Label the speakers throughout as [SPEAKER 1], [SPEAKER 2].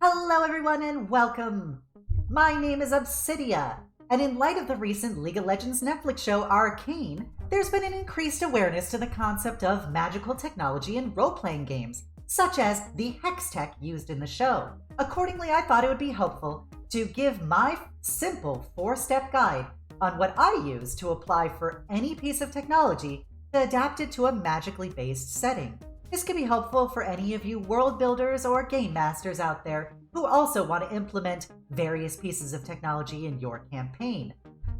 [SPEAKER 1] Hello everyone and welcome! My name is Obsidia, and in light of the recent League of Legends Netflix show Arcane, there's been an increased awareness to the concept of magical technology in role-playing games, such as the HexTech used in the show. Accordingly, I thought it would be helpful to give my simple 4-step guide on what I use to apply for any piece of technology to adapt it to a magically based setting. This can be helpful for any of you world builders or game masters out there who also want to implement various pieces of technology in your campaign.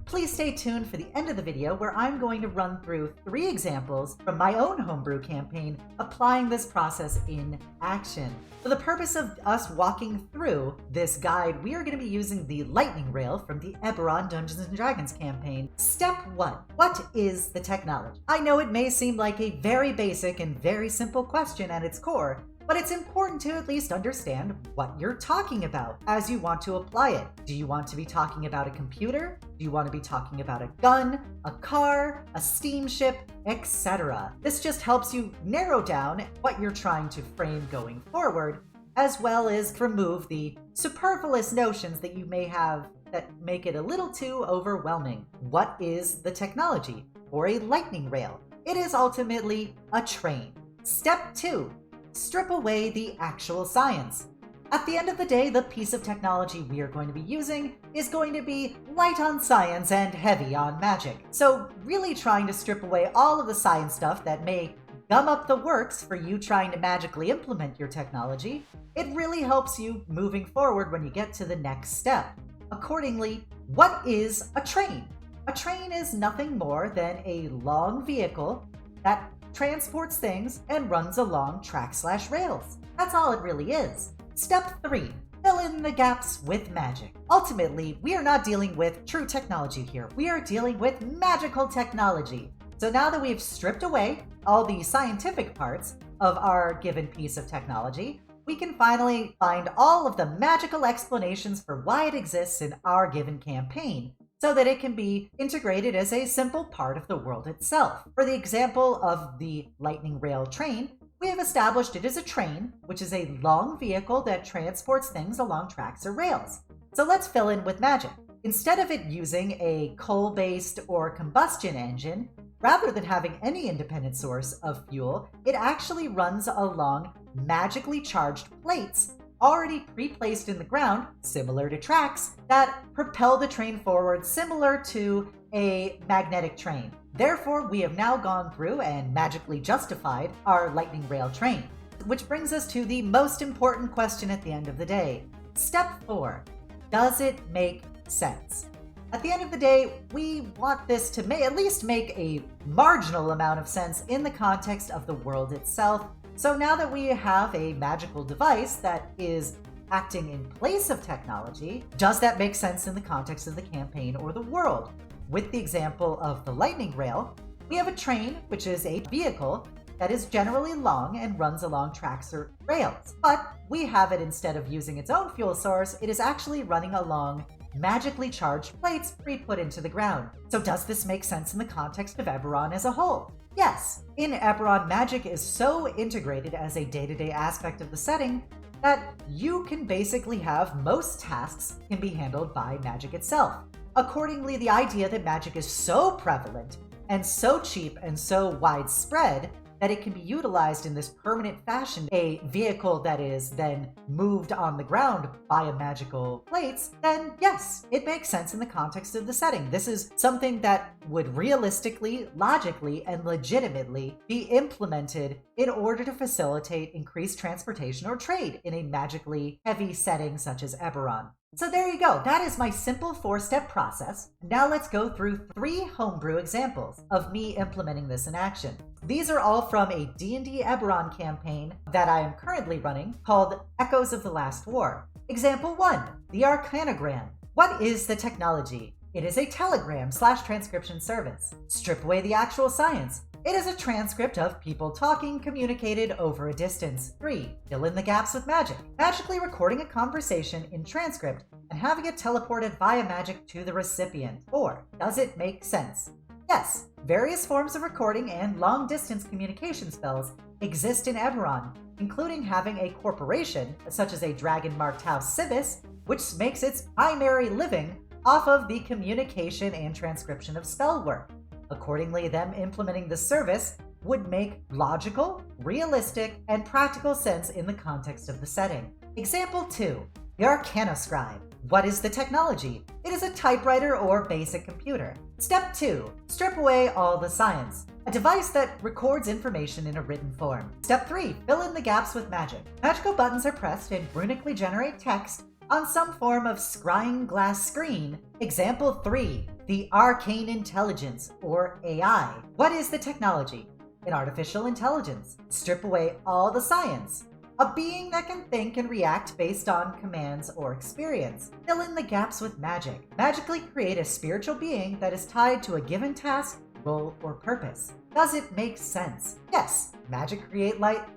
[SPEAKER 1] Please stay tuned for the end of the video where I'm going to run through 3 examples from my own homebrew campaign applying this process in action. For the purpose of us walking through this guide, we are going to be using the lightning rail from the Eberron Dungeons & Dragons campaign. Step 1. What is the technology? I know it may seem like a very basic and very simple question at its core, but it's important to at least understand what you're talking about as you want to apply it. Do you want to be talking about a computer? Do you want to be talking about a gun, a car, a steamship, etc.? This just helps you narrow down what you're trying to frame going forward, as well as remove the superfluous notions that you may have that make it a little too overwhelming. What is the technology for a lightning rail? It is ultimately a train. Step 2. Strip away the actual science. At the end of the day, the piece of technology we are going to be using is going to be light on science and heavy on magic. So really trying to strip away all of the science stuff that may gum up the works for you trying to magically implement your technology, it really helps you moving forward when you get to the next step. Accordingly, what is a train? A train is nothing more than a long vehicle that transports things and runs along tracks/rails. That's all it really is. Step 3. Fill in the gaps with magic. Ultimately, we are not dealing with true technology here. We are dealing with magical technology. So now that we've stripped away all the scientific parts of our given piece of technology, we can finally find all of the magical explanations for why it exists in our given campaign, so that it can be integrated as a simple part of the world itself. For the example of the lightning rail train, we have established it as a train, which is a long vehicle that transports things along tracks or rails. So let's fill in with magic. Instead of it using a coal-based or combustion engine, rather than having any independent source of fuel, it actually runs along magically charged plates already pre-placed in the ground, similar to tracks, that propel the train forward similar to a magnetic train. Therefore, we have now gone through and magically justified our lightning rail train. Which brings us to the most important question at the end of the day. Step 4. Does it make sense? At the end of the day, we want this to at least make a marginal amount of sense in the context of the world itself. So now that we have a magical device that is acting in place of technology, does that make sense in the context of the campaign or the world? With the example of the lightning rail, we have a train, which is a vehicle that is generally long and runs along tracks or rails. But we have it, instead of using its own fuel source, it is actually running along magically charged plates pre-put into the ground. So does this make sense in the context of Eberron as a whole? Yes. In Eberron, magic is so integrated as a day-to-day aspect of the setting that you can basically have most tasks can be handled by magic itself. Accordingly, the idea that magic is so prevalent and so cheap and so widespread that it can be utilized in this permanent fashion, a vehicle that is then moved on the ground by magical plates, then yes, it makes sense in the context of the setting. This is something that would realistically, logically, and legitimately be implemented in order to facilitate increased transportation or trade in a magically heavy setting such as Eberron. So there you go. That is my simple 4-step process. Now let's go through 3 homebrew examples of me implementing this in action. These are all from a D&D Eberron campaign that I am currently running called Echoes of the Last War. Example 1, the Arcanogram. What is the technology? It is a telegram/transcription service. Strip away the actual science. It is a transcript of people talking, communicated over a distance. 3. Fill in the gaps with magic. Magically recording a conversation in transcript and having it teleported via magic to the recipient. 4. Does it make sense? Yes, various forms of recording and long-distance communication spells exist in Eberron, including having a corporation, such as a dragon-marked house Cibis, which makes its primary living off of the communication and transcription of spell work. Accordingly, them implementing the service would make logical, realistic, and practical sense in the context of the setting. Example 2. The Arcanoscribe. What is the technology? It is a typewriter or basic computer. Step 2. Strip away all the science. A device that records information in a written form. Step 3. Fill in the gaps with magic. Magical buttons are pressed and runically generate text on some form of scrying glass screen. Example 3. The Arcane Intelligence, or AI. What is the technology? An artificial intelligence. Strip away all the science. A being that can think and react based on commands or experience. Fill in the gaps with magic. Magically create a spiritual being that is tied to a given task, role, or purpose. Does it make sense? Yes, magic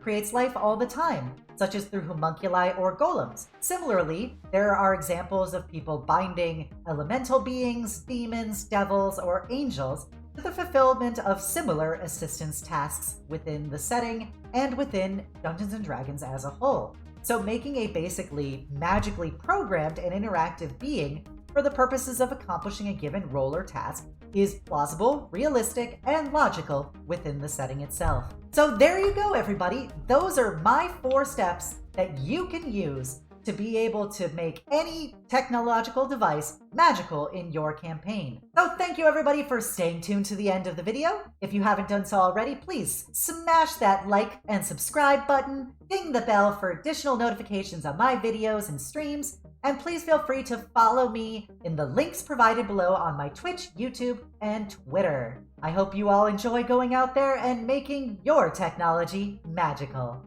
[SPEAKER 1] creates life all the time, such as through homunculi or golems. Similarly, there are examples of people binding elemental beings, demons, devils, or angels to the fulfillment of similar assistance tasks within the setting and within Dungeons & Dragons as a whole. So making a basically magically programmed and interactive being for the purposes of accomplishing a given role or task is plausible, realistic, and logical within the setting itself. So there you go, everybody. Those are my 4 steps that you can use to be able to make any technological device magical in your campaign. So thank you everybody for staying tuned to the end of the video. If you haven't done so already, please smash that like and subscribe button, ding the bell for additional notifications on my videos and streams, and please feel free to follow me in the links provided below on my Twitch, YouTube, and Twitter. I hope you all enjoy going out there and making your technology magical.